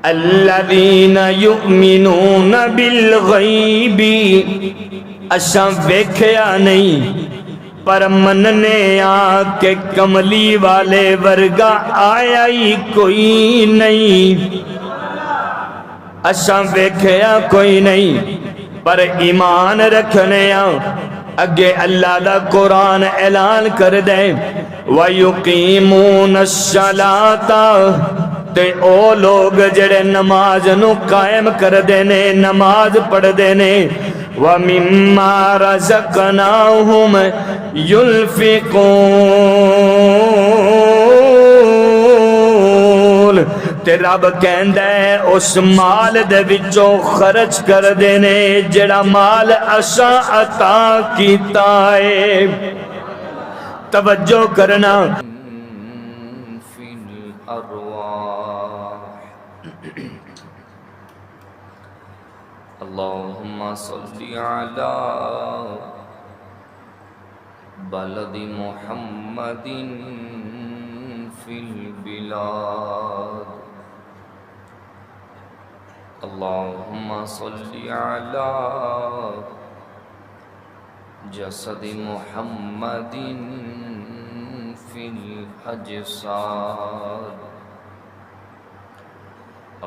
الذین یؤمنون بالغیب، اساں ویکھیا نہیں پر مننے آ کہ کملی والے ورگا آیا ہی کوئی نہیں۔ اساں ویکھیا کوئی نہیں پر ایمان رکھنے آ۔ اگے اللہ دا قرآن اعلان کر دے وَيُقِيمُونَ الصَّلَاةَ، تے او لوگ جڑے نماز نو قائم کر دینے، نماز پڑھ دینے، وَمِمَّا رَزَقْنَاهُمْ يُنْفِقُونَ، تے رب کہندا ہے اس مال دے وچوں خرچ کر دینے جڑا مال اساں عطا کیتا ہے۔ توجہ کرنا فی الارواح۔ اللہم صلی علی بلد محمد فی البلاد، اللہم صلی علی جسد محمد فی الاجساد،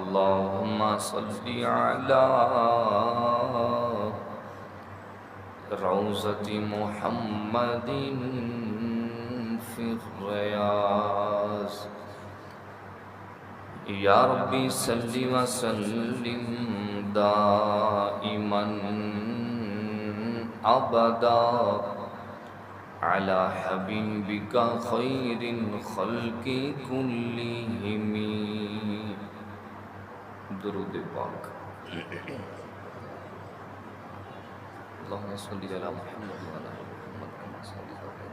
اللہم صلی علی روضۃ محمد فی الریاض، یا ربی صلی وسلم دائما ابدا علی حبیبک خیر الخلق کلہم۔ درود پاک۔ اللہم صلی علی محمد وعلی آل محمد کما صلیت علی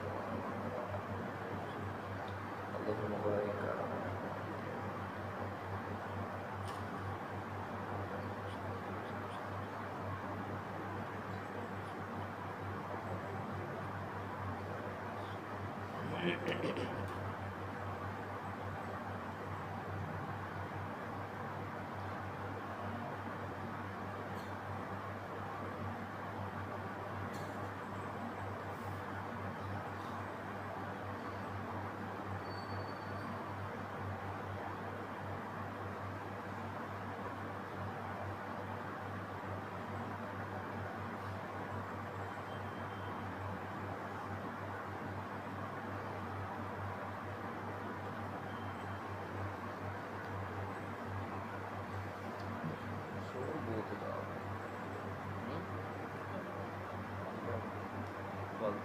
اللہم بارک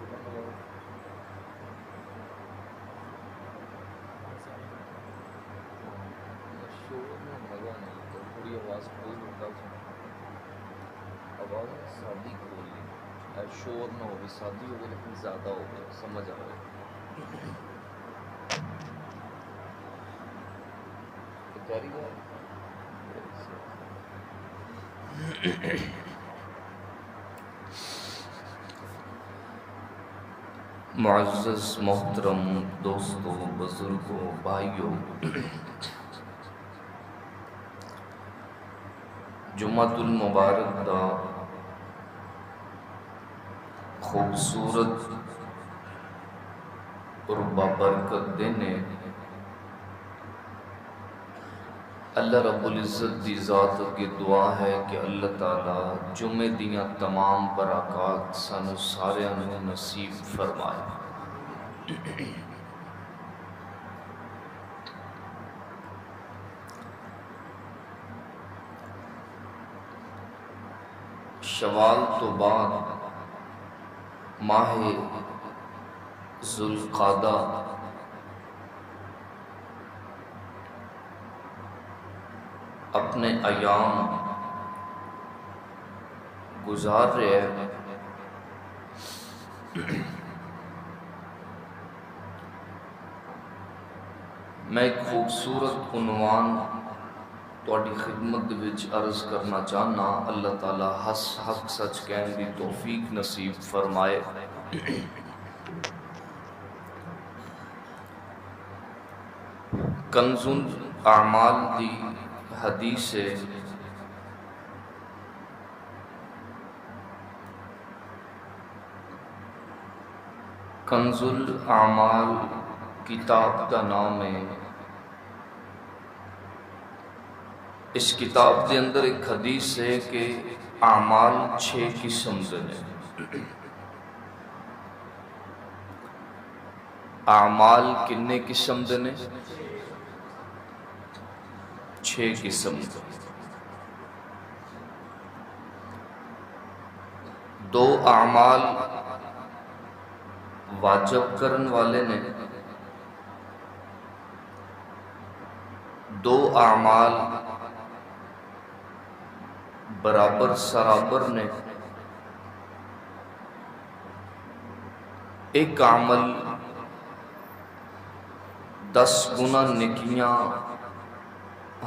علی شور نہ ہو، سادی ہو گئی لیکن زیادہ ہو گیا، سمجھ آ رہا ہے۔ معزز محترم دوستوں، بزرگوں، بھائیوں، جمعۃ المبارک دا خوبصورت اور بابرکت دن ہے۔ اللہ رب العزت دی ذات کی دعا ہے کہ اللہ تعالیٰ جمعے دیاں تمام برکات سانو سارے نصیب فرمائے۔ شوال تو بعد ماہ ذوالقعدہ اپنے ایام گزار رہے ہیں۔ میں ایک خوبصورت عنوان تواڈی خدمت وچ عرض کرنا چاہنا، اللہ تعالیٰ حق سچ کہن دی توفیق نصیب فرمائے۔ کنز الاعمال دی حدیث ہے کنز الاعمال کتاب کا نام ہے. اس کتاب کے اندر ایک حدیث ہے کہ اعمال 6 قسم دے نے. اعمال کنے قسم دے نے؟ 6 قسم دے. 2 اعمال واجب کرن والے نے، 2 اعمال برابر سرابر نے، ایک عمل 10 گنا نیکیاں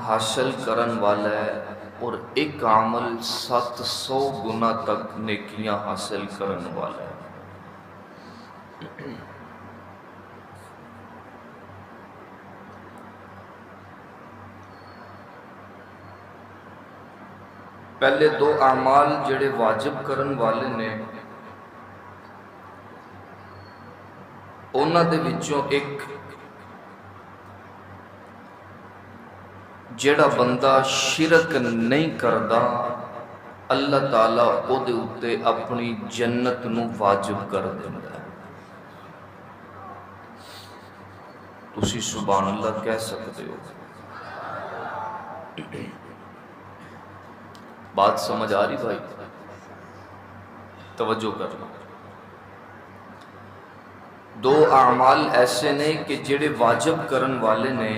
حاصل کرن والا ہے اور ایک عمل 700 گنا تک نیکیاں حاصل کرن والا ہے. پہلے 2 اعمال جڑے واجب کرن والے نے، انہاں دے وچوں ایک جڑا بندہ شرک نہیں کردا، اللہ تعالیٰ او دے اتے اپنی جنت نو واجب کر دیندا ہے. تسی سبحان اللہ کہہ سکتے ہو. بات سمجھ آ رہی بھائی؟ توجہ کرنا. 2 اعمال ایسے نے کہ جڑے واجب کرن والے نے.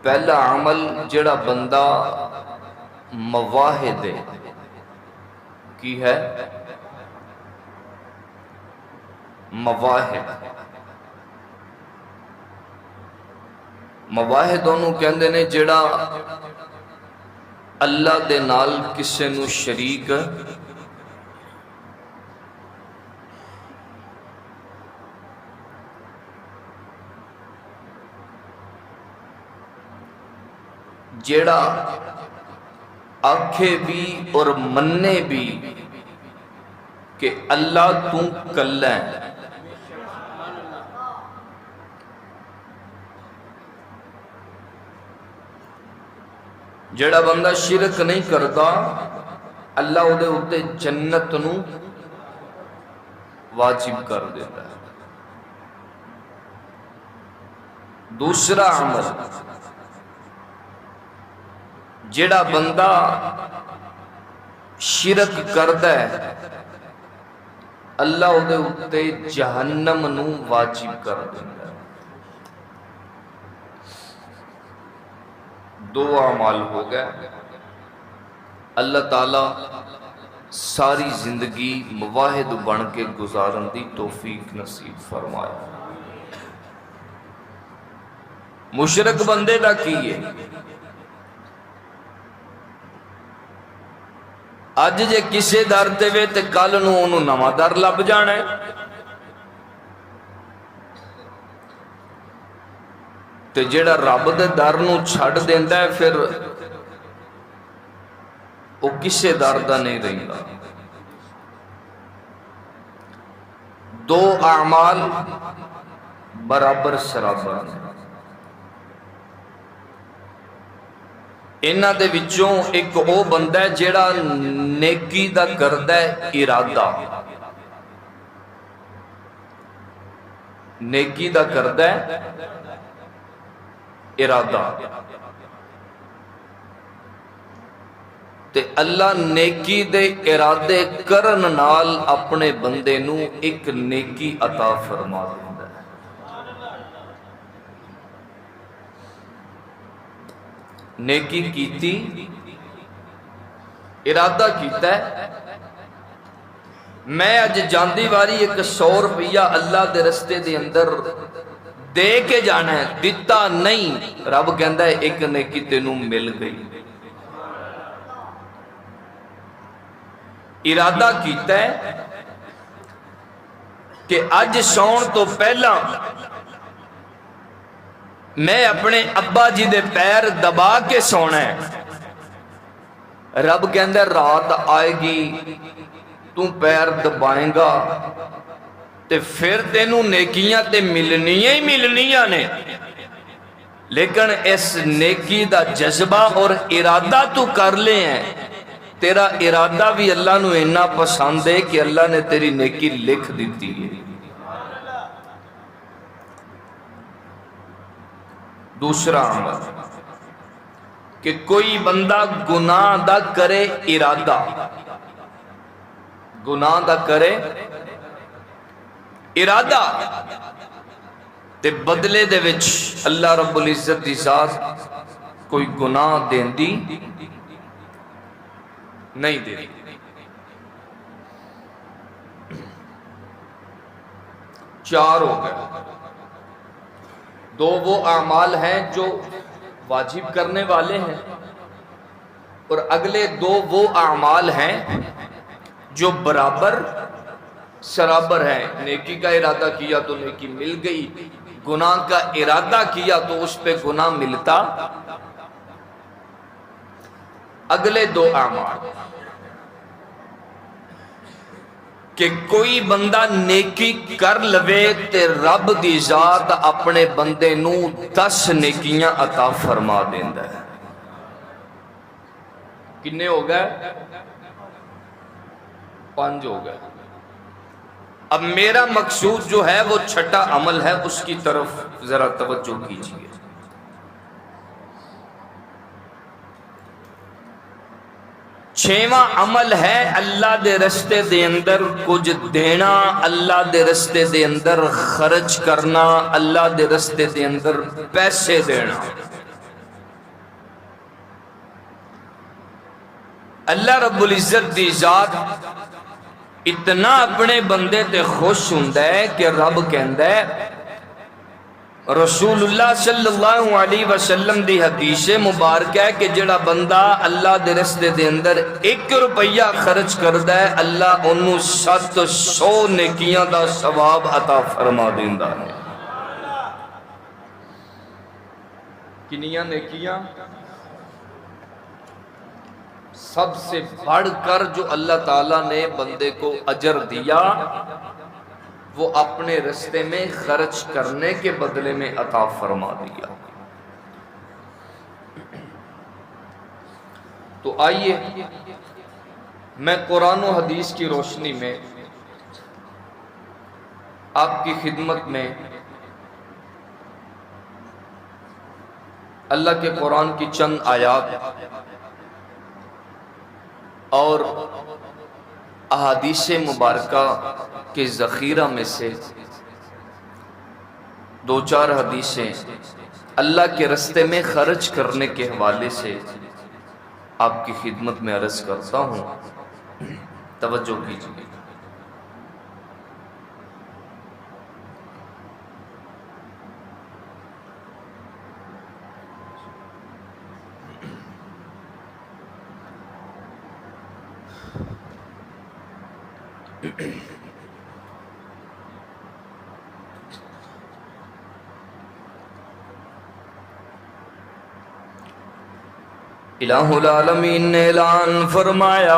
پہلا عمل جڑا بندہ مواہد کی ہے، مواہد انہوں کہندے نے جڑا اللہ دے نال کسے نو شریک جیڑا آکھے بھی اور منے بھی کہ اللہ تو کلہ ہے. جیڑا بندہ شرک نہیں کرتا، اللہ او دے اتے جنت نو واجب کر دیتا ہے. دوسرا عمل جڑا بندہ شرک کردا ہے، اللہ او دے اتے جہنم نو واجب کر دیتا ہے. 2 اعمال ہو گئے. اللہ تعالیٰ ساری زندگی مواحد بن کے گزارن دی توفیق نصیب فرمائے. مشرک بندے دا کی ہے؟ اج جے کسے در تے وے تے کل نو انہوں نواں در لب جانا ہے. تے جیڑا رب دے در نو چھڑ دیندا ہے پھر وہ کسے در دا نہیں رہندا. 2 اعمال برابر سرابر ہیں. انہاں دے وچوں ایک او بندہ ہے جیڑا نیکی دا کردا ہے ارادہ، نیکی دا کردا ہے ارادہ، تے اللہ نیکی دے ارادے کرن نال اپنے بندے نو ایک نیکی عطا فرما دیندا ہے. نیکی کیتی، ارادہ کیتا ہے میں اج جاندی واری 100 روپیہ اللہ دے رستے دے اندر دے کے جانا ہے، دیتا نہیں، رب کہندا ہے ایک نیکی تینوں مل گئی. ارادہ کیتا ہے کہ اج سون تو پہلا میں اپنے ابا جی دے پیر دبا کے سونا ہے. رب کہندا ہے رات آئے گی تو پیر دبائیں گا تے پھر تینوں نیکیاں تے ملنیاں ہی ملنیاں نے، لیکن اس نیکی دا جذبہ اور ارادہ تو کر لے ہیں. تیرا ارادہ بھی اللہ نو اتنا پسند ہے کہ اللہ نے تیری نیکی لکھ دیتی ہے. دوسرا عمل کہ کوئی بندہ گناہ دا کرے ارادہ، گناہ دا کرے ارادہ تے بدلے دے وچ اللہ رب العزت دی ذات کوئی گناہ دیندی نہیں دے. چار ہو گئے. دو وہ اعمال ہیں جو واجب کرنے والے ہیں، اور اگلے دو وہ اعمال ہیں جو برابر سرابر ہیں. نیکی کا ارادہ کیا تو نیکی مل گئی، گناہ کا ارادہ کیا تو اس پہ گناہ ملتا. اگلے دو اعمال کہ کوئی بندہ نیکی کر لوے تے رب دی ذات اپنے بندے نو 10 نیکیاں عطا فرما دیندا ہے. کنے ہو گئے؟ 5 ہو گئے. اب میرا مقصود جو ہے وہ چھٹا عمل ہے، اس کی طرف ذرا توجہ کیجیے. چھواں عمل ہے اللہ دے رستے دے اندر کچھ دینا، اللہ دے رستے دے اندر خرچ کرنا، اللہ دے رستے دے اندر پیسے دینا. اللہ رب العزت دی ذات اتنا اپنے بندے تے خوش ہوندا ہے کہ رب کہندا ہے، رسول اللہ صلی اللہ علیہ وسلم دی حدیث مبارک ہے کہ جڑا بندہ اللہ دے رستے دے اندر 1 روپیہ خرچ کردا ہے، اللہ انہوں 700 نیکیاں دا ثواب عطا فرما دیندا ہے. کنیاں نیکیاں؟ سب سے بڑھ کر جو اللہ تعالیٰ نے بندے کو اجر دیا وہ اپنے رستے میں خرچ کرنے کے بدلے میں عطا فرما دیا. تو آئیے میں قرآن و حدیث کی روشنی میں آپ کی خدمت میں اللہ کے قرآن کی چند آیات اور احادیث مبارکہ کے ذخیرہ میں سے 2-4 حدیثیں اللہ کے رستے میں خرچ کرنے کے حوالے سے آپ کی خدمت میں عرض کرتا ہوں. توجہ کیجیے. الہ العالمین نے اعلان فرمایا،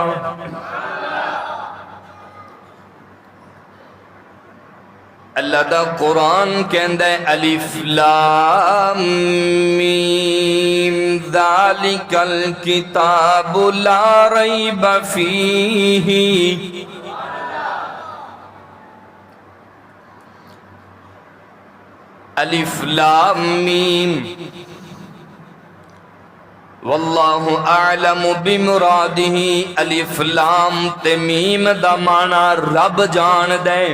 اللہ دا قرآن کہندا ہے الف لام میم ذالک الکتاب لا ریب فیہ. الف لام میم واللہ اعلم بمرادہ. الف لام تے میم دا معنی رب جان دے.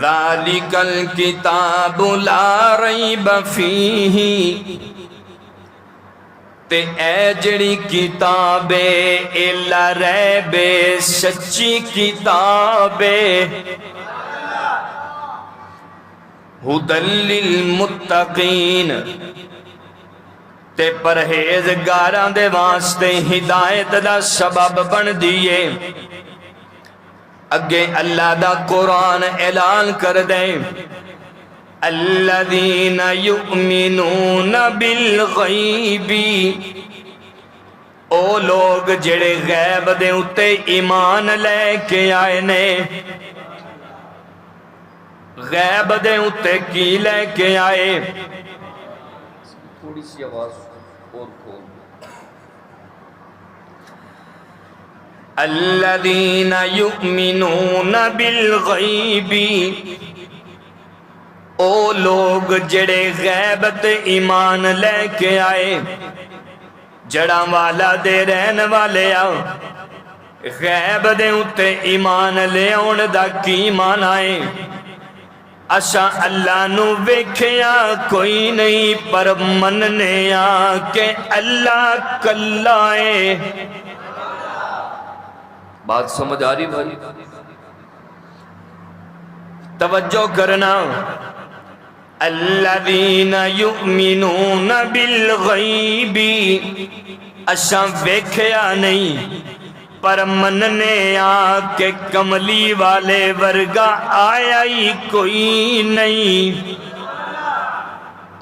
ذالک الکتاب لا ریب فیہ، تے اے جڑی کتاب اے لا ریب سچی کتاب ھدی للمتقین، تے پرہیزگاراں دے واسطے ہدایت دا سبب بن دیئے. اگے اللہ دا قرآن اعلان کر دے الذین یؤمنون بالغیب، او لوگ جڑے غیب دے اتے ایمان لے کے آئے نے۔ غیب دے اتے کی لے کے آئے؟ تھوڑی سی آواز اور کھول۔ الذین یؤمنون بالغیب، او لوگ جڑے غیب تے ایمان لے کے آئے، جڑا والا دے رہن والے آؤ۔ غیب دے اتے ایمان لے آن دا کی معنی ہے؟ اسا اللہ نو ویکھیا کوئی نہیں، پر مننے آ کہ اللہ کلا ہے۔ بات سمجھ آ رہی بھائی؟ توجہ کرنا، الذین یؤمنون بالغیب، اساں ویکھیا نہیں پر مننے آ کہ کملی والے ورگا آیا ہی کوئی نہیں۔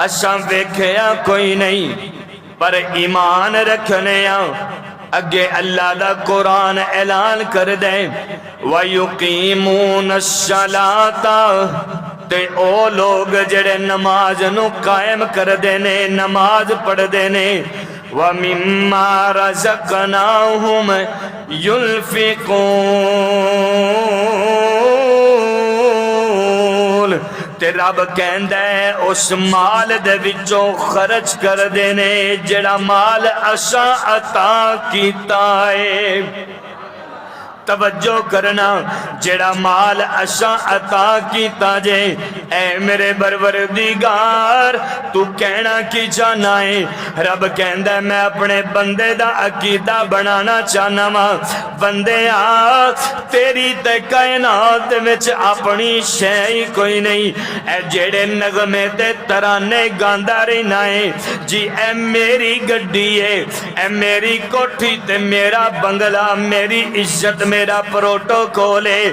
اساں ویکھیا کوئی نہیں پر ایمان رکھنے آ۔ اگے اللہ دا قرآن اعلان کر دے، وَيُقِيمُونَ الصَّلَاةَ، تے او لوگ جڑے نماز نو قائم کر دینے، نماز پڑھ دینے، وَمِمَّا رَزَقْنَاهُمْ يُنْفِقُونَ، تے رب کہندا ہے اس مال دے وچوں خرچ کر دینے جڑا مال اساں عطا کیتا ہے۔ توجہ کرنا، جڑا مال اساں عطا کیتا جے، اے میرے پروردگار تو کہنا کی چاہنا ہے؟ رب کہندا ہے میں اپنے بندے دا عقیدہ بنانا چاہنا وا۔ بندے آ، تیری تے کائنات وچ اپنی شے ہی کوئی نہیں، اے جڑے نغمے تے ترانے گاندا رہنا ہے جی، اے میری گڈی ہے، اے میری کوٹھی تے میرا بنگلہ، میری عزت میرا پروٹوکول ہے۔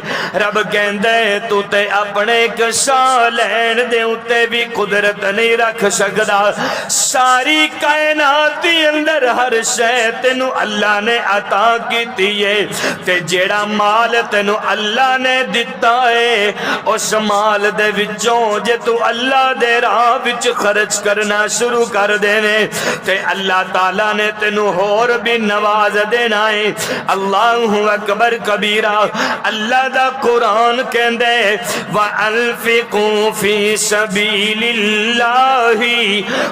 رب کہندا ہے تو تے اپنے کسا لین دے اتے بھی قدرت نہیں رکھ سکدا۔ ساری کائنات دی اندر ہر شے تینو اللہ نے عطا کیتی ہے، تے جیڑا مال تینو اللہ نے دتا ہے اس مال دے وچوں جے تو اللہ دے راہ وچ خرچ کرنا شروع کر دینے تے اللہ تعالیٰ نے تینو ہور بھی نواز دینا ہے۔ اللہ اکبر کبیرہ۔ اللہ دا قرآن کہندے وَأَنفِقُوا فِي سَبِيلِ اللَّهِ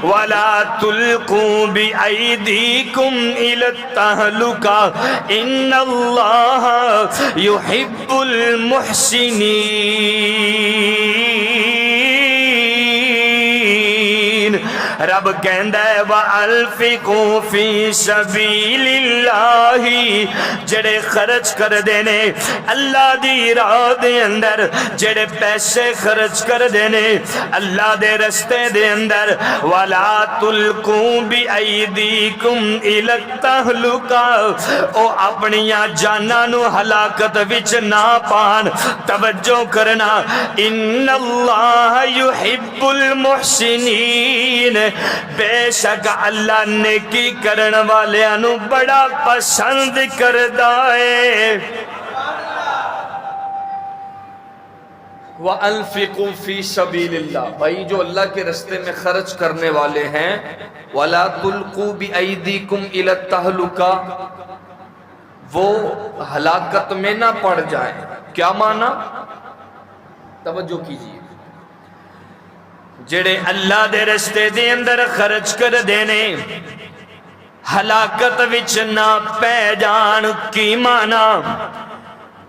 وَلَا تُلْقُوا بِأَيْدِيكُمْ إِلَى التَّهْلُكَةِ إِنَّ اللَّهَ يُحِبُّ الْمُحْسِنِينَ۔ رب کہندہ ہے وَأَنفِقُوا فِي سَبِيلِ اللَّهِ، جڑے خرچ کر دینے اللہ دی راہ دے اندر، جڑے پیسے خرچ کر دینے اللہ دے رستے دے اندر، وَلَا تُلْقُوا بِأَيْدِيكُمْ إِلَى التَّهْلُكَةِ، او اپنیاں جاناں نو ہلاکت وچ نہ پان۔ توجہ کرنا، إِنَّ اللَّهَ يُحِبُّ الْمُحْسِنِينَ، بے شک اللہ نیکی کرن والیاں نو بڑا پسند کردا ہے۔ وَأَنفِقُوا فِي سَبِيلِ اللَّهِ، بھائی جو اللہ کے رستے میں خرچ کرنے والے ہیں، وَلَا تُلْقُوا بِأَيْدِيكُمْ إِلَى التَّهْلُكَةِ، وہ ہلاکت میں نہ پڑ جائیں۔ کیا معنی؟ توجہ کیجئے، جڑے اللہ دے رستے دے اندر خرچ کر دینے ہلاکت وچ نہ پہ جان۔ کی معنی؟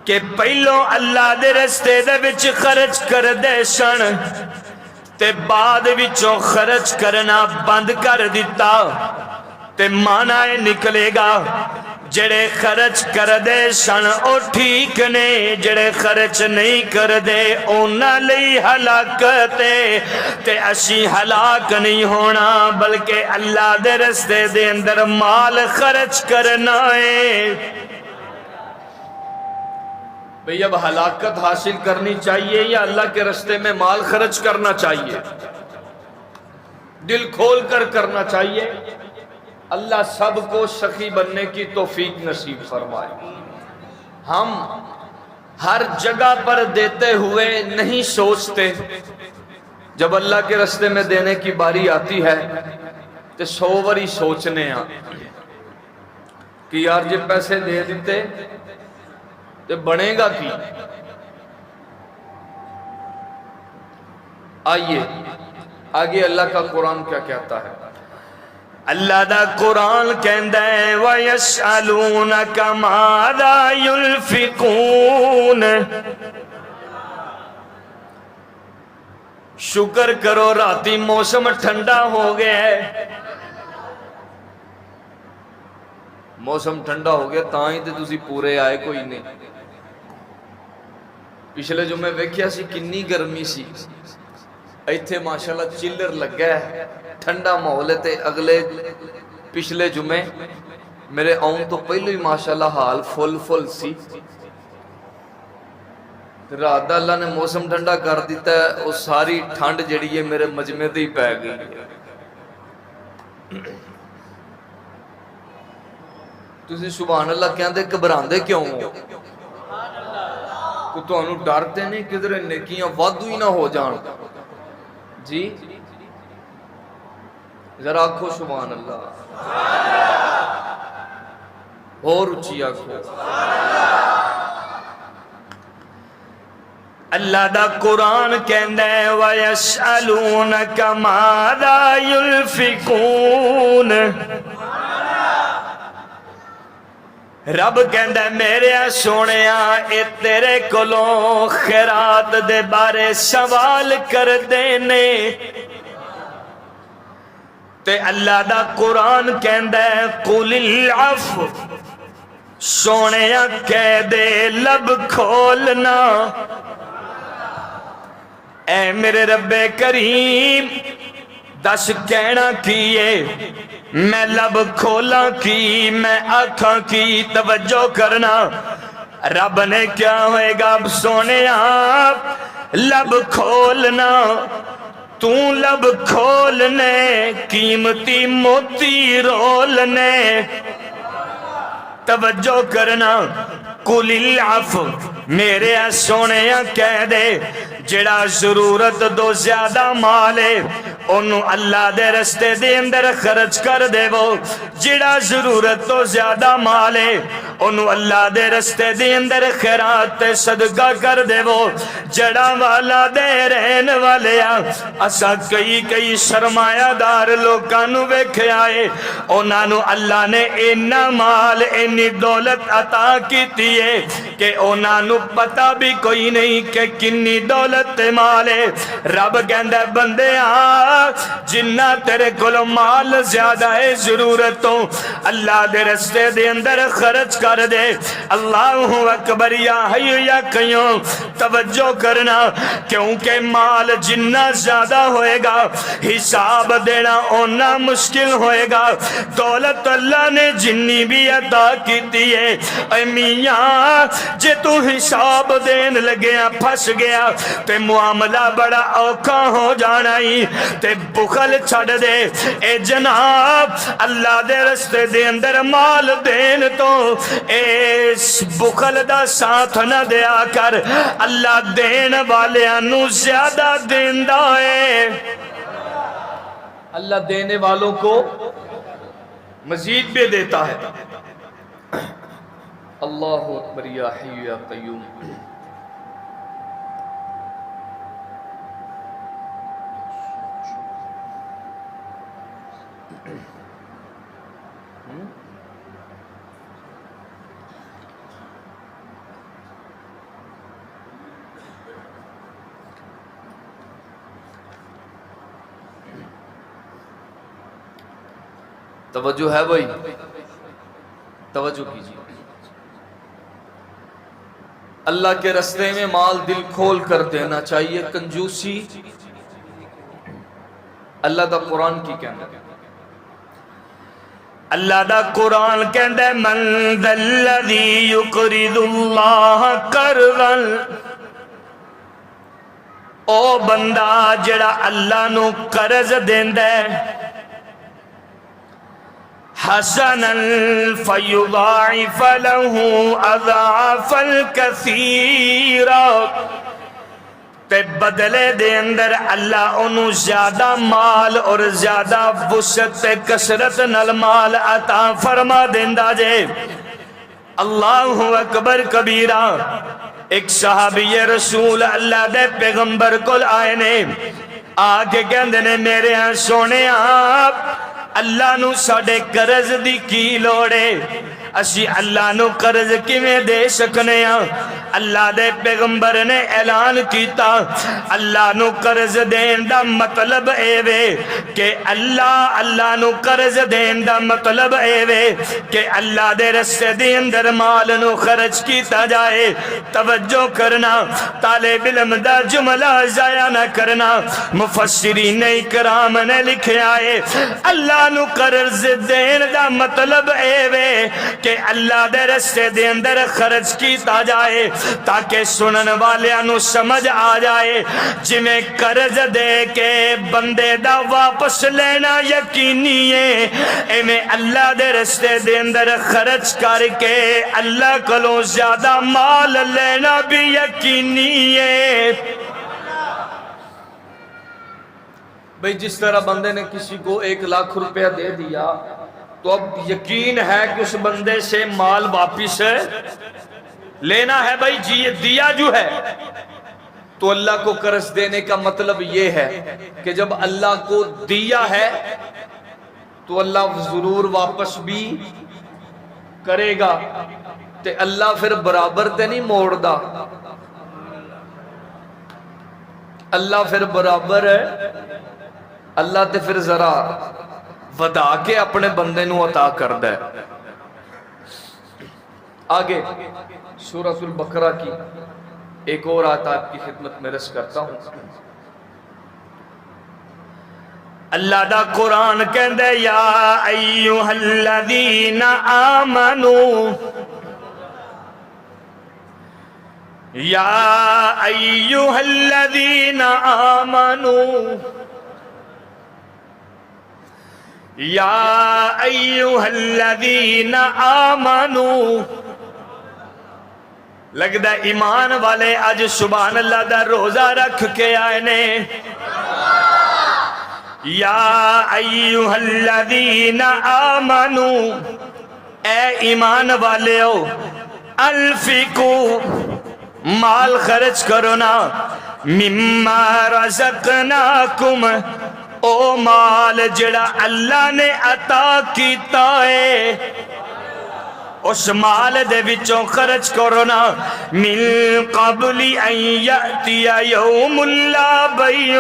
کہ پہلو اللہ دے رستے دے وچ خرچ کر دے سن تے بعد وچوں خرچ کرنا بند کر دیتا، تے معنی نکلے گا جڑے خرچ کر دے سن او ٹھیک نے، جڑے خرچ نہیں کر دے اونا لئی ہلاکت ہے، تے اسی ہلاک نہیں ہونا بلکہ اللہ دے رستے دے اندر مال خرچ کرنا ہے۔ بھئی اب ہلاکت حاصل کرنی چاہیے یا اللہ کے راستے میں مال خرچ کرنا چاہیے؟ دل کھول کر کرنا چاہیے۔ اللہ سب کو سخی بننے کی توفیق نصیب فرمائے۔ ہم ہر جگہ پر دیتے ہوئے نہیں سوچتے، جب اللہ کے راستے میں دینے کی باری آتی ہے تو 100 باری سوچنے ہاں کہ یار جب پیسے دے دیتے تو بنے گا کی۔ آئیے آگے اللہ کا قرآن کیا کہتا ہے۔ اللہ دا قرآن کہندا ہے وَيَسْأَلُونَكَ مَاذَا يُنْفِقُونَ۔ شکر کرو راتی موسم ٹھنڈا ہو گیا ہے، موسم ٹھنڈا ہو گیا تاں ہی تے تسی پورے آئے کوئی نہیں۔ پچھلے جمعے ویکھیا سی کنی گرمی سی، ایتھے ماشاءاللہ چلر لگا ہے، ٹھنڈا ماحول ہے تے اگلے پچھلے جمعے میرے آؤں تو پہلو ہی ماشاءاللہ حال فل سی۔ رات دا اللہ نے موسم ٹھنڈا کر دیتا ہے، وہ ساری ٹھنڈ جڑی ہے میرے مجمع تے ہی پے گئی۔ تسی سبحان اللہ کہندے گھبراندے کیوں ہو؟ کہ تانوں ڈرتے نہیں کدھر نیکیاں وادو ہی نہ ہو جان؟ جی ذرا آکھو سبحان اللہ، اور اچھی آکھو۔ اللہ دا قرآن کہندا ہے وَيَسْأَلُونَكَ مَاذَا يُنْفِقُونَ۔ رب کہندا ہے میرے سونیا اے تیرے کولوں خیرات دے بارے سوال کر دینے تے اللہ دا قرآن کہندا ہے قُلِ الْعَفْوَ، سونیا کہہ دے لب کھولنا۔ اے میرے رب کریم دس کہنا کیے، میں لب کھولا کی، میں آنکھاں کی، توجہ کرنا۔ رب نے کیا ہوئے گا اب سونے آپ لب کھولنا، تو لب کھولنے قیمتی موتی رولنے، توجہ کرنا۔ قُلِ الْعَفْوَ، میرے سونے کہہ دے جڑا ضرورت دو زیادہ مالے انہوں اللہ دے رستے دے اندر خرچ کر دے، وہ جڑا ضرورت تو زیادہ مالے انہوں اللہ دے رستے دے اندر خیرات تے صدقہ کر دے، وہ جڑا والا دے رہن والے اسا کئی سرمایہ دار لوکانو ویکھے آئے، انہوں اللہ نے اینا مال اینی دولت عطا کیتی ہے کہ انہوں پتہ بھی کوئی نہیں کہ کنی دولت مالے۔ رب کہندہ ہے بندے جنہ تیرے کل مال زیادہ ہے ضرورتوں اللہ دے رستے دے اندر خرچ کر دے۔ اللہ اکبر، یا حی یا قیوم، توجہ کرنا، کیونکہ مال جنہ زیادہ ہوئے گا حساب دینا اونا مشکل ہوئے گا۔ دولت اللہ نے جنی بھی عطا کیتی ہے، اے میاں جے تو حساب دین لگیا پھس گیا تے معاملہ بڑا اوکھا ہو جانا ہی، تے بخل چھڑ دے۔ اے جناب اللہ دے رستے دے اندر مال دین تو اس بخل دا ساتھ نہ دیا کر، اللہ دین والے انو زیادہ دین دائے، اللہ دینے والوں کو مزید بھی دیتا ہے۔ اللہ اکبر، یا حی یا قیوم۔ توجہ ہے بھائی، توجہ کیجیے۔ اللہ کے رستے میں مال دل کھول کر دینا چاہیے، کنجوسی اللہ دا قرآن کی کہنا۔ اللہ دا قرآن کہندا ہے من ذا الذی یقرض اللہ قرضا، او بندہ جڑا اللہ نو قرض دیندا ہے حسنا فیضاعف له اضعافا کثیرا، تے بدلے دے اندر اللہ انہوں زیادہ مال اور زیادہ وسعت تے کثرت نال مال عطا فرما دیندا جے۔ اللہ اکبر کبیرہ۔ ایک صحابی رسول اللہ دے پیغمبر کول آئے نے، آگے کہندے نے میرے ہاں سونے آپ اللہ نو ساڑے قرض دی کی لوڑے، اسی اللہ نو قرض کیویں دے سکنے ہاں؟ اللہ دے پیغمبر نے اعلان کیتا اللہ نو قرض دین دا مطلب اے وے کہ اللہ نو قرض دین دا مطلب اے وے کہ اللہ دے رستے دے اندر مال نو خرچ کیتا جائے۔ توجہ کرنا، طالب علم دا جملہ ضائع نہ کرنا۔ مفسرین اکرام نے لکھیا ہے اللہ نو قرض دین دا مطلب اے وے کہ اللہ دے رستے دے اندر خرچ کیتا جائے تاکہ سنن والیاں سمجھ آ جائے جویں قرض دے کے بندے دا واپس لینا یقینی ہے، ایویں اللہ دے رستے دے اندر خرچ کر کے اللہ کولوں زیادہ مال لینا بھی یقینی ہے۔ بھئی جس طرح بندے نے کسی کو 1,00,000 روپیہ دے دیا تو اب یقین ہے کہ اس بندے سے مال واپس لینا ہے۔ بھائی جی یہ دیا جو ہے تو اللہ کو قرض دینے کا مطلب یہ ہے کہ جب اللہ کو دیا ہے تو اللہ ضرور واپس بھی کرے گا، تے اللہ پھر برابر تے نہیں موڑ دا، اللہ پھر برابر ہے، اللہ تے پھر ذرا ودا کے اپنے بندے نو عطا کردا ہے۔ آگے سورۃ البقرہ کی ایک اور آیت آپ کی خدمت میں رس کرتا ہوں۔ اللہ دا قرآن کہندا ہے یا ایھا الذین آمنوا، یا ایھا الذین آمنوا، یا ایھا الذین آمنوا۔ لگدا ایمان والے اج سبحان اللہ دا روزہ رکھ کے آئے نے۔ یا ایھا الذین آمنوا، اے ایمان والے ہو، انفقوا مال خرچ کرو نا، مما رزقناکم او مال جڑا اللہ نے عطا کیتا ہے اس مال دے وچوں خرچ کرو نا، من قبل ان یاتی یوم لا بیع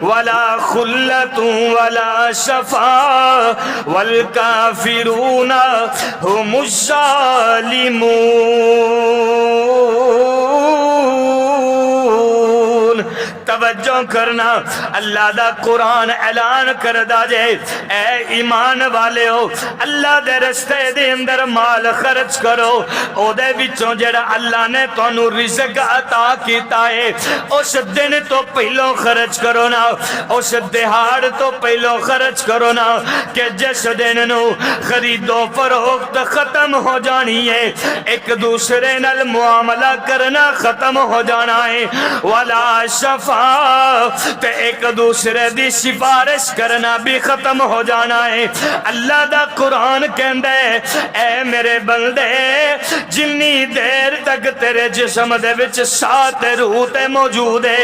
ولا خلۃ ولا شفاعۃ والکافرون هم الظالمون۔ توجہ کرنا، اللہ دا قرآن اعلان کردا جے اے ایمان والے ہو اللہ دے رستے دے اندر مال خرچ کرو، او دے وچوں جڑا اللہ نے تانوں رزق عطا کیتا ہے اس دن تو پہلو خرچ کرو نا، اس دہاڑ تو پہلو خرچ کرو نا کہ جس دن نو خرید و فروخت ختم ہو جانی ہے، ایک دوسرے نال معاملہ کرنا ختم ہو جانا ہے، ولا شفاعت تے ایک دوسرے دی سفارش کرنا بھی ختم ہو جانا ہے۔ اللہ دا قرآن کہندا ہے اے میرے بندے جنی دیر تک تیرے جسم دے وچ ساہ تے روح تے موجود ہے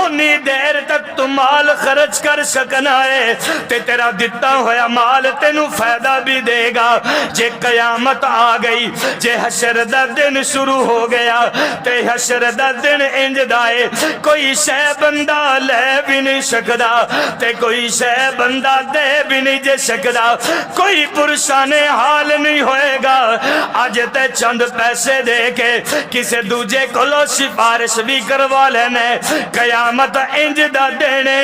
انی دیر تک تو مال خرچ کر سکنا ہے، تے تیرا دتا ہویا مال تینوں فائدہ بھی دے گا۔ جے قیامت آ گئی، جے حشر دا دن شروع ہو گیا تے حشر دا دن انج دائے کوئی شے بندہ لے بھی نہیں سکدا تے کوئی شے بندہ دے بھی نہیں جے سکدا کوئی پرشان حال نہیں ہوئے گا اج تے چند پیسے دے کے کسے دوجے کولو سفارش بھی کروا لینے قیامت انج دا دینے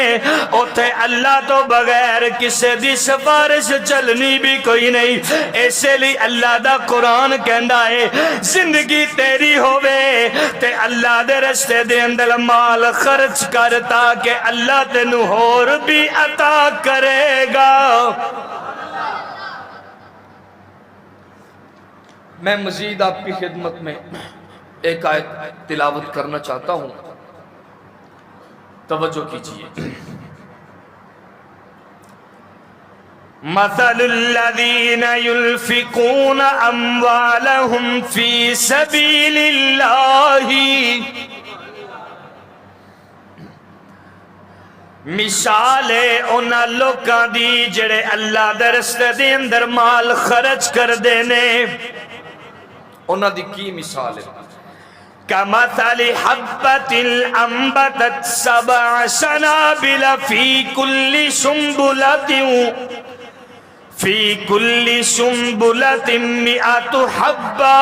اوتھے اللہ تو بغیر کسے دی سفارش چلنی بھی کوئی نہیں ایسے لی اللہ دا قرآن کہندا ہے زندگی تیری ہووے تے اللہ دے رستے دے اندر مال خرچ کر تاکہ اللہ تینوں ہور بھی عطا کرے گا۔ میں مزید آپ کی خدمت میں ایک آیت تلاوت کرنا چاہتا ہوں، توجہ کیجئے۔ مثل الذين ينفقون اموالهم في سبيل الله مثال انہاں لوکاں دی جڑے اللہ دے رستے دے اندر مال خرچ کر دینے انہاں دی کی مثال ہے؟ كمثل حبة أنبتت 7 سنابل في كل سنبلة 100 حبة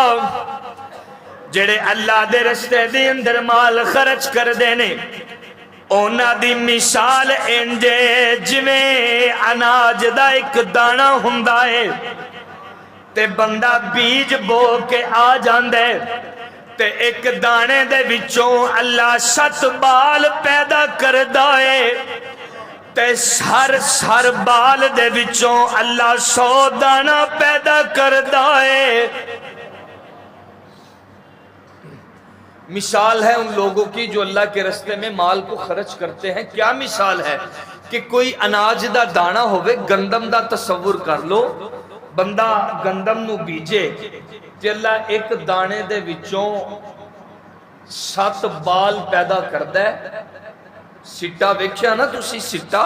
جڑے اللہ دے رستے دے اندر مال خرچ کر دینے اونا دی مثال انجے جویں اناج دا ایک دانہ ہوندا ہے تے بندہ بیج بو کے آ جاندے تے ایک دانے دے وچوں اللہ 7 بال پیدا کر دائے تے ہر بال دے وچوں اللہ 100 دانہ پیدا کر دائے۔ مثال ہے ان لوگوں کی جو اللہ کے رستے میں مال کو خرچ کرتے ہیں۔ کیا مثال ہے؟ کہ کوئی اناج دا دانہ ہوئے، گندم دا تصور کر لو، بندہ گندم نو بیجے تے اللہ ایک دانے دے وچوں 7 بال پیدا کردہ ہے۔ سٹا ویکھیا نا تسی، سٹا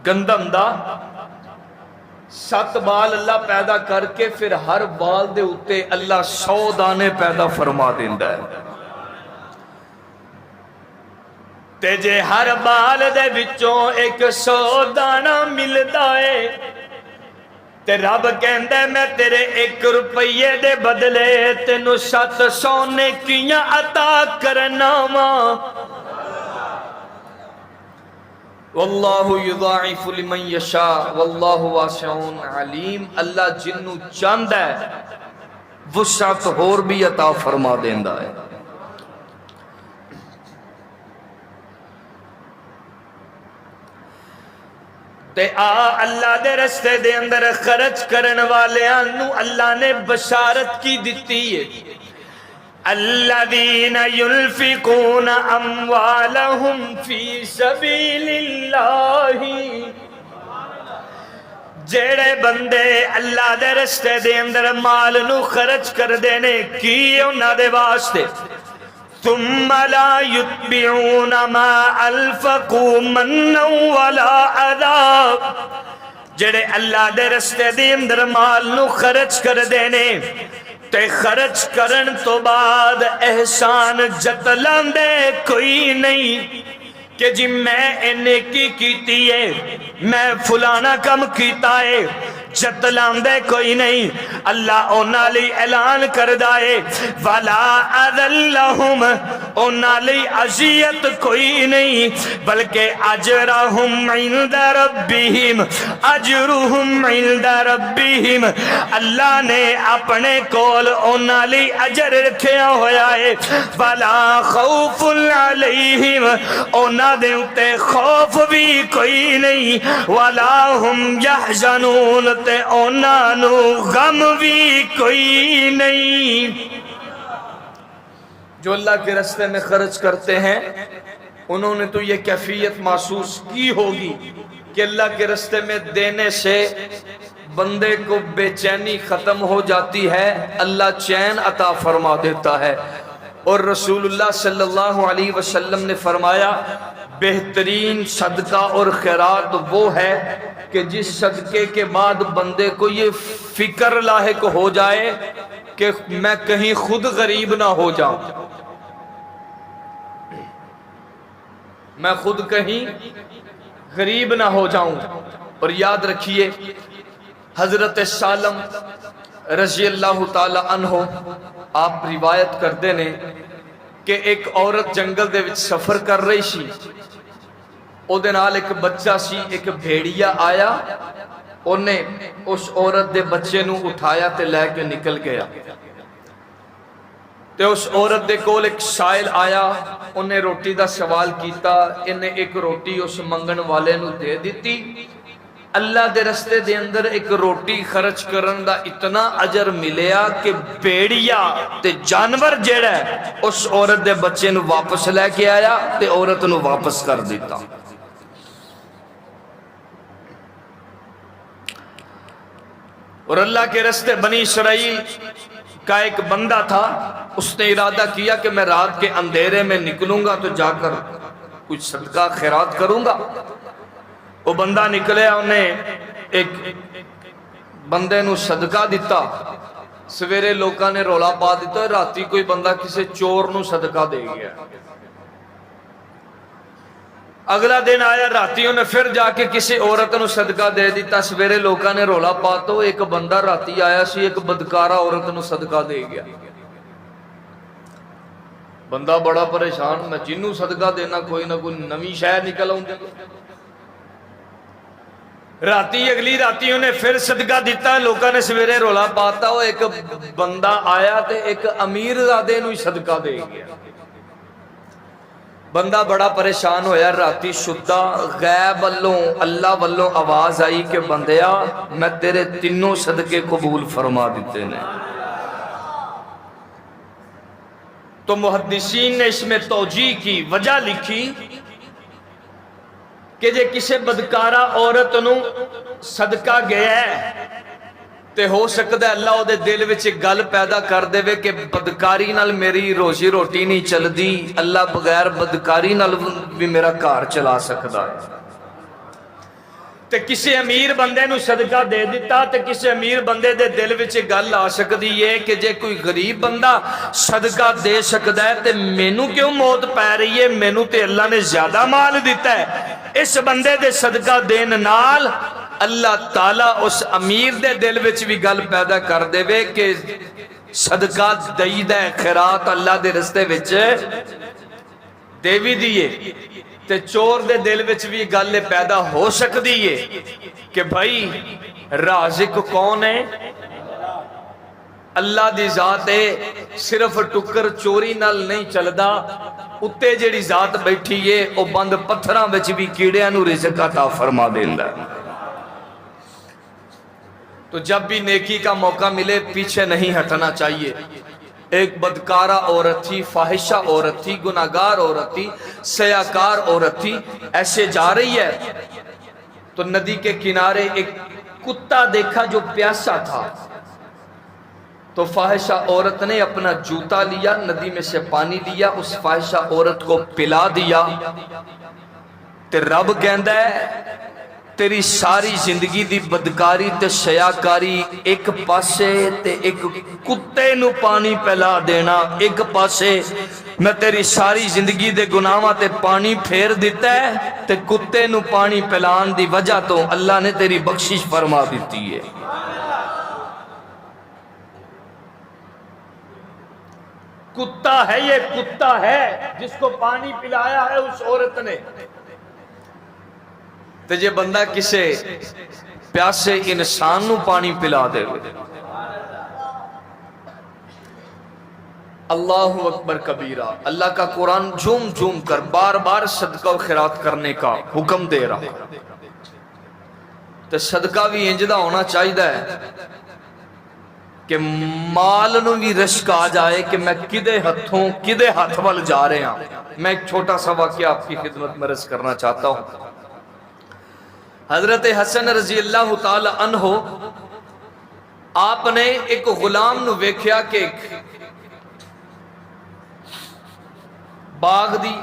گندم دا 7 بال اللہ پیدا کر کے پھر ہر بال دے اتے اللہ 100 دانے پیدا فرما دیندا ہے۔ تے جے ہر بال دے وچوں 100 دانہ ملدا ہے تے رب کہندے میں تیرے 1 روپیے دے بدلے تینوں 700 نیکیاں عطا کرنا وا۔ واللہ یضاعف لمن یشاء واللہ واسع علیم۔ اللہ جنوں چاہندا ہے وسعت ہور بھی عطا فرما دیندا ہے۔ تے اللہ دے رستے دے اندر خرچ کرن والیاں نو اللہ نے بشارت کی دتی ہے، الذین ينفقون اموالهم فی سبیل اللہ، جڑے بندے اللہ دے رستے دے اندر مال نو خرچ کر دینے کی انہاں دے واسطے، ثم لا يتبعون ما انفقوا منا ولا عذاب، جڑے اللہ دے رستے دے اندر مال نو خرچ کر دینے تے خرچ کرن تو بعد احسان جتلاندے کوئی نہیں کہ جی میں نیکی کیتی ہے، میں فلانا کم کیتا ہے، جتلاندے کوئی نہیں۔ اللہ اونا لی اعلان کردہ ہے وَلَا أَذَلَّهُمْ، اونا لی عزیت کوئی نہیں بلکہ اجرہم عند ربہم، اجرہم عند ربہم، اللہ نے اپنے کول اونا لی اجر رکھیا ہویا ہے۔ وَلَا خَوْفٌ عَلَيْهِمْ، اونا دے اتے خوف بھی کوئی نہیں، وَلَا هُمْ يَحْزَنُونَ، تے اونا نو غم بھی کوئی نہیں۔ جو اللہ کے رستے میں خرچ کرتے ہیں انہوں نے تو یہ کیفیت محسوس کی ہوگی کہ اللہ کے رستے میں دینے سے بندے کو بے چینی ختم ہو جاتی ہے، اللہ چین عطا فرما دیتا ہے۔ اور رسول اللہ صلی اللہ علیہ وسلم نے فرمایا بہترین صدقہ اور خیرات وہ ہے کہ جس صدقے کے بعد بندے کو یہ فکر لاحق ہو جائے کہ میں کہیں خود غریب نہ ہو جاؤں۔ میں خود کہیں غریب نہ ہو جاؤں. اور یاد رکھیے حضرت سالم رضی اللہ تعالی عنہ آپ روایت کرتے نے کہ ایک عورت جنگل دے وچ سفر کر رہی سی. او دے نال ایک بچہ سی, ایک بھیڑیا آیا, انہیں اس عورت دے بچے نو اٹھایا تے لے کے نکل گیا. تے اس عورت دے کول ایک سائل آیا, انہیں روٹی دا سوال کیتا, انہیں ایک روٹی اس منگن والے نو دے دیتی. اللہ دے رستے دے اندر ایک روٹی خرچ کرن دا اتنا اجر ملیا کہ بیڑیا تے جانور جیڑا ہے اس عورت دے بچے نو واپس لے کے آیا تے عورت نو واپس کر دیتا. اور اللہ کے رستے بنی اسرائیل کا ایک بندہ تھا, اس نے ارادہ کیا کہ میں رات کے اندھیرے میں نکلوں گا تو جا کر کچھ صدقہ خیرات کروں گا. وہ بندہ نکلے, انہیں ایک بندے نو صدقہ دیتا. سویرے لوکاں نے رولا پا دیتا, راتی کوئی بندہ کسی چور نو صدقہ دے گیا. اگلا دن آیا, راتی انہیں پھر جا کے کسی عورت نو صدقہ دے دیتا. سویرے لوکاں نے رولا پا تو ایک بندہ راتی آیا سی, ایک بدکارا عورت نو صدقہ دے گیا. بندہ بڑا پریشان, میں جنوں صدقہ دینا کوئی نہ کوئی نویں شے نکل آؤں. راتی اگلی راتی انہیں پھر صدقہ دیتا. لوکاں نے سویرے رولا پاتا, وہ ایک بندہ آیا تے ایک امیر زادے نو صدقہ دے گیا. بندہ بڑا پریشان ہویا, راتی شدہ غیب والوں اللہ والوں آواز آئی کہ بندیا میں تیرے تینوں صدقے قبول فرما دیتے نے. تو محدثین نے اس میں توجیہ کی, وجہ لکھی کہ جے کسے بدکارا عورت نو صدقہ گیا ہے تے ہو سکتا ہے اللہ او دے دل وچ گل پیدا کر دے وے کہ بدکاری نال میری روزی روٹی نہیں چل دی, اللہ بغیر بدکاری نال بھی میرا گھر چلا سکتا ہے. تے کسے امیر بندے نو صدقہ دے دیتا تے کسے امیر بندے دے دل وچ گل آ سکتی ہے کہ جے کوئی غریب بندہ صدقہ دے سکتا ہے تے مینوں کیوں موت پے رہی ہے, مینوں تے اللہ نے زیادہ مال دیتا ہے. اس بندے دے صدقہ دین نال اللہ تعالیٰ اس امیر دے دل وچ بھی گل پیدا کر دے وے کہ صدقہ دئید ہے, خیرات اللہ دے رستے وچ دے بھی دیئے. تے چور دے دل وچ بھی گل پیدا ہو سکتی ہے کہ بھائی رازق کون ہے, اللہ دی ذات ہے. صرف ٹکر چوری نال نہیں چلدا, اتے جیڑی ذات بیٹھی ہے او بند پتھراں وچ بھی کیڑیاں نو رزق عطا فرما دیندا ہے. تو جب بھی نیکی کا موقع ملے پیچھے نہیں ہٹنا چاہیے. ایک بدکارہ عورت تھی, فاحشہ عورت تھی, گناہگار عورت تھی, سیاکار عورت تھی, ایسے جا رہی ہے تو ندی کے کنارے ایک کتا دیکھا جو پیاسا تھا. تو فاحشہ عورت نے اپنا جوتا لیا, ندی میں سے پانی لیا, اس فاحشہ عورت کو پلا دیا. تے رب کہندا ہے تیری ساری زندگی دی بدکاری تے سیاکاری ایک پاسے تے ایک کتے نو پانی پلا دینا ایک پاسے. میں تیری ساری زندگی دے گناہاں تے پانی پھیر دیتا ہے تے کتے نو پانی پلان دی وجہ تو اللہ نے تیری بخشش فرما دیتی ہے. کتا ہے, یہ کتا ہے جس کو پانی پلایا ہے اس عورت نے. تو یہ بندہ کسے پیاسے انسان نو پانی پلا دے. اللہ اکبر کبیرہ. اللہ کا قرآن جھوم جھوم کر بار بار صدقہ و خیرات کرنے کا حکم دے رہا. تو صدقہ بھی انجدہ ہونا چاہیے کہ مال نو بھی رشک آ جائے کہ میں کدے ہاتھ وال جا رہے ہیں. میں ایک چھوٹا سا واقعہ آپ کی خدمت میں عرض کرنا چاہتا ہوں. حضرت حسن رضی اللہ تعالی عنہ آپ نے ایک غلام نو ویکھیا کہ باغ دی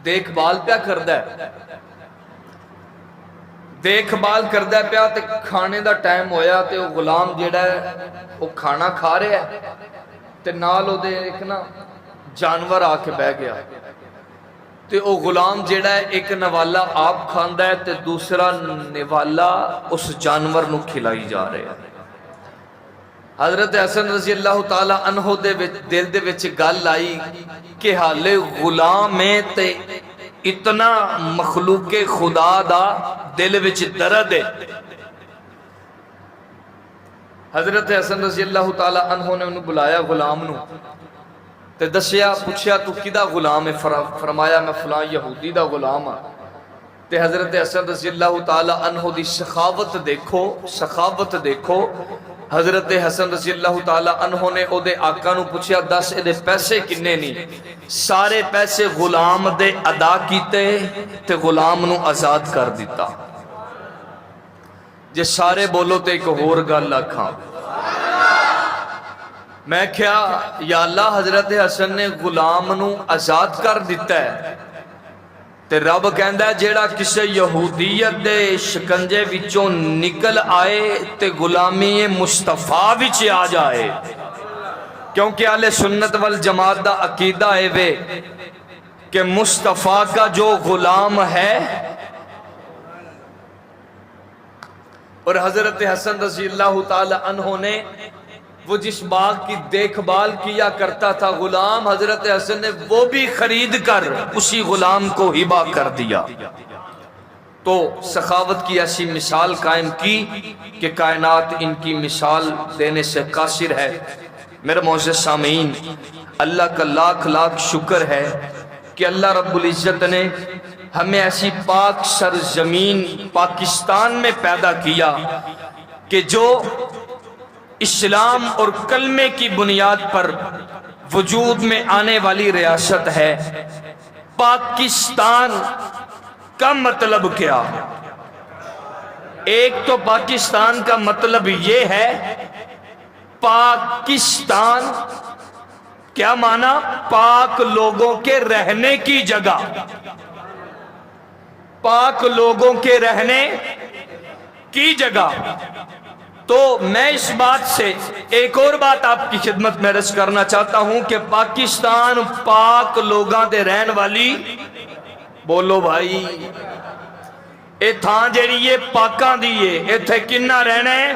دیکھ بھال پیا کردا ہے. دیکھ بھال کردا پیا تے کھانے دا ٹائم ہویا تے وہ غلام جیڑا ہے وہ کھانا کھا رہا ہے تے نال او دے ایک نا جانور آ کے بہ گیا. تے او غلام جیڑا ہے ایک نوالا آپ کھاندا ہے تے دوسرا نوالا اس جانور نو کھلائی جا رہے ہیں۔ حضرت حسن رضی اللہ تعالی عنہ دے دل دے وچ گل آئی کہ حالے غلام ہے تے اتنا مخلوق خدا دا دل وچ درد ہے۔ حضرت حسن رضی اللہ تعالی عنہ نے انہوں بلایا غلام نو تے دسیا پوچھیا تو کدا غلام ہے؟ فرمایا میں فلاں یہودی دا غلام ہاں۔ تے حضرت حسن رضی اللہ تعالی عنہ دی سخاوت دیکھو، سخاوت دیکھو۔ حضرت حسن رضی اللہ تعالی عنہ نے او دے آقا نو پوچھیا دس اے دے پیسے کنے نہیں؟ سارے پیسے غلام دے ادا کیتے تے غلام نو آزاد کر دیتا۔ جے سارے بولو تے ایک اور گل آکھاں، میں کیا یا اللہ حضرت حسن نے غلام نو آزاد کر دیتا ہے تے رب کہندا ہے جیڑا کسے یہودیت دے شکنجے وچوں نکل آئے تے غلامی مصطفیٰ وچ آ جائے، کیونکہ اہل سنت والجماعت دا عقیدہ ہے وے کہ مصطفیٰ کا جو غلام ہے، اور حضرت حسن رضی اللہ تعالی عنہ نے وہ جس باغ کی دیکھ بھال کیا کرتا تھا غلام، حضرت حسن نے وہ بھی خرید کر اسی غلام کو ہبہ کر دیا۔ تو سخاوت کی ایسی مثال قائم کی کہ کائنات ان کی مثال دینے سے قاصر ہے۔ میرے معزز سامعین، اللہ کا لاکھ لاکھ شکر ہے کہ اللہ رب العزت نے ہمیں ایسی پاک سرزمین پاکستان میں پیدا کیا کہ جو اسلام اور کلمے کی بنیاد پر وجود میں آنے والی ریاست ہے۔ پاکستان کا مطلب کیا؟ ایک تو پاکستان کا مطلب یہ ہے، پاکستان کیا معنی؟ پاک لوگوں کے رہنے کی جگہ، پاک لوگوں کے رہنے کی جگہ۔ تو میں اس بات سے ایک اور بات آپ کی خدمت میں عرض کرنا چاہتا ہوں کہ پاکستان پاک لوگاں دے رہن والی، بولو بھائی، اے تھاں جیڑی یہ پاکاں دیئے، اے تھے کنہ رہنا ہے؟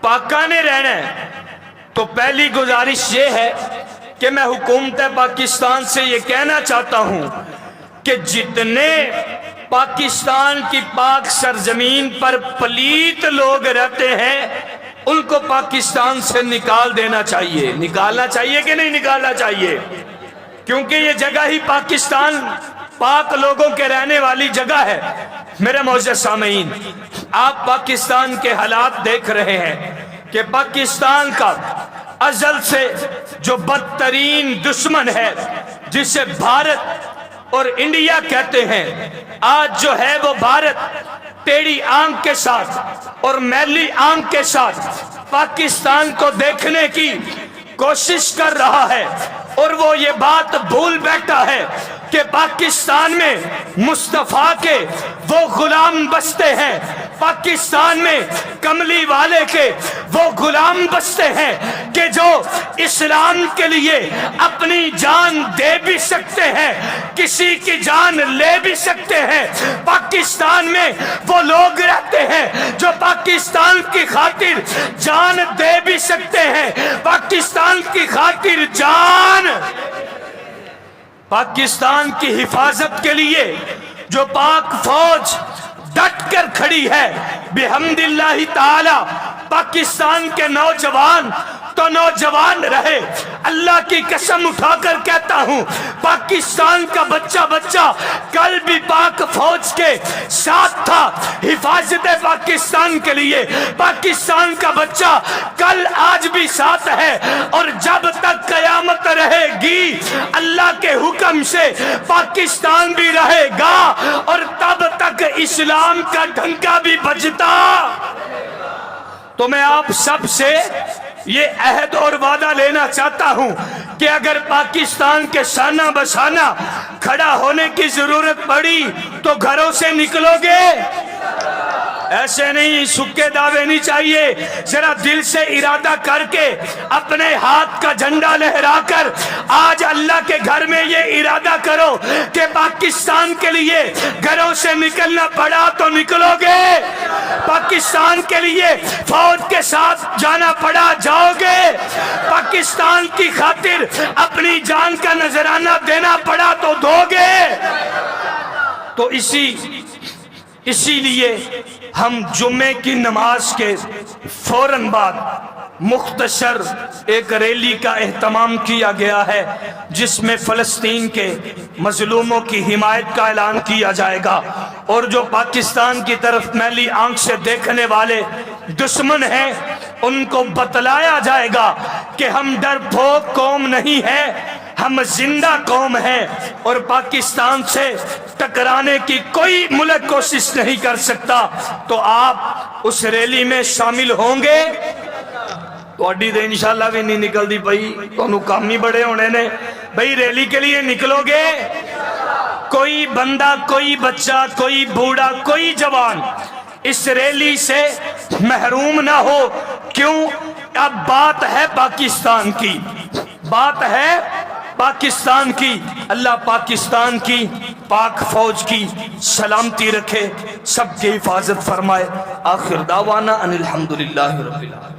پاکاں نے رہنا ہے۔ تو پہلی گزارش یہ ہے کہ میں حکومت پاکستان سے یہ کہنا چاہتا ہوں کہ جتنے پاکستان کی پاک سرزمین پر پلیت لوگ رہتے ہیں ان کو پاکستان سے نکال دینا چاہیے۔ نکالنا چاہیے کہ نہیں نکالنا چاہیے؟ کیونکہ یہ جگہ ہی پاکستان پاک لوگوں کے رہنے والی جگہ ہے۔ میرے معزز سامعین، آپ پاکستان کے حالات دیکھ رہے ہیں کہ پاکستان کا ازل سے جو بدترین دشمن ہے جسے بھارت اور انڈیا کہتے ہیں، آج جو ہے وہ بھارت ٹیڑھی آنکھ کے ساتھ اور میلی آنکھ کے ساتھ پاکستان کو دیکھنے کی کوشش کر رہا ہے، اور وہ یہ بات بھول بیٹھا ہے کہ پاکستان میں مصطفیٰ کے وہ غلام بستے ہیں، پاکستان میں کملی والے کے وہ غلام بستے ہیں کہ جو اسلام کے لیے اپنی جان دے بھی سکتے ہیں، کسی کی جان لے بھی سکتے ہیں۔ پاکستان میں وہ لوگ رہتے ہیں جو پاکستان کی خاطر جان دے بھی سکتے ہیں، پاکستان کی خاطر جان، پاکستان کی حفاظت کے لیے جو پاک فوج ڈٹ کر کھڑی ہے۔ بحمد اللہ تعالی پاکستان کے نوجوان تو نوجوان رہے، اللہ کی قسم اٹھا کر کہتا ہوں، پاکستان کا بچہ کل بھی پاک فوج کے ساتھ تھا حفاظت پاکستان کے لیے۔ پاکستان کا بچہ کل آج بھی ساتھ ہے، اور جب تک قیامت رہے گی اللہ کے حکم سے پاکستان بھی رہے گا، اور تب تک اسلام کا ڈھنکا بھی بجتا۔ تو میں آپ سب سے یہ عہد اور وعدہ لینا چاہتا ہوں کہ اگر پاکستان کے شانہ بشانہ کھڑا ہونے کی ضرورت پڑی تو گھروں سے نکلو گے؟ ایسے نہیں سکے دعوے نہیں چاہیے، ذرا دل سے ارادہ کر کے اپنے ہاتھ کا جھنڈا لہرا کر آج اللہ کے گھر میں یہ ارادہ کرو کہ پاکستان کے لیے گھروں سے نکلنا پڑا تو نکلو گے، پاکستان کے لیے فوج کے ساتھ جانا پڑا جاؤ گے، پاکستان کی خاطر اپنی جان کا نذرانہ دینا پڑا تو دو گے۔ تو اسی لیے ہم جمعے کی نماز کے فوراً بعد مختصر ایک ریلی کا اہتمام کیا گیا ہے، جس میں فلسطین کے مظلوموں کی حمایت کا اعلان کیا جائے گا، اور جو پاکستان کی طرف میلی آنکھ سے دیکھنے والے دشمن ہیں ان کو بتلایا جائے گا کہ ہم ڈرپوک قوم نہیں ہے، ہم زندہ قوم ہیں، اور پاکستان سے ٹکرانے کی کوئی ملک کوشش نہیں کر سکتا۔ تو آپ اس ریلی میں شامل ہوں گے؟ تو اڈی دے انشاءاللہ بھی نہیں نکل دی بھائی، تو انہوں کام ہی بڑے ہونے نے بھائی، ریلی کے لیے نکلو گے؟ کوئی بندہ، کوئی بچہ، کوئی بوڑھا، کوئی جوان اس ریلی سے محروم نہ ہو۔ کیوں؟ اب بات ہے پاکستان کی، بات ہے پاکستان کی۔ اللہ پاکستان کی پاک فوج کی سلامتی رکھے، سب کی حفاظت فرمائے۔ آخر دعوانا ان الحمدللہ رب العالمین۔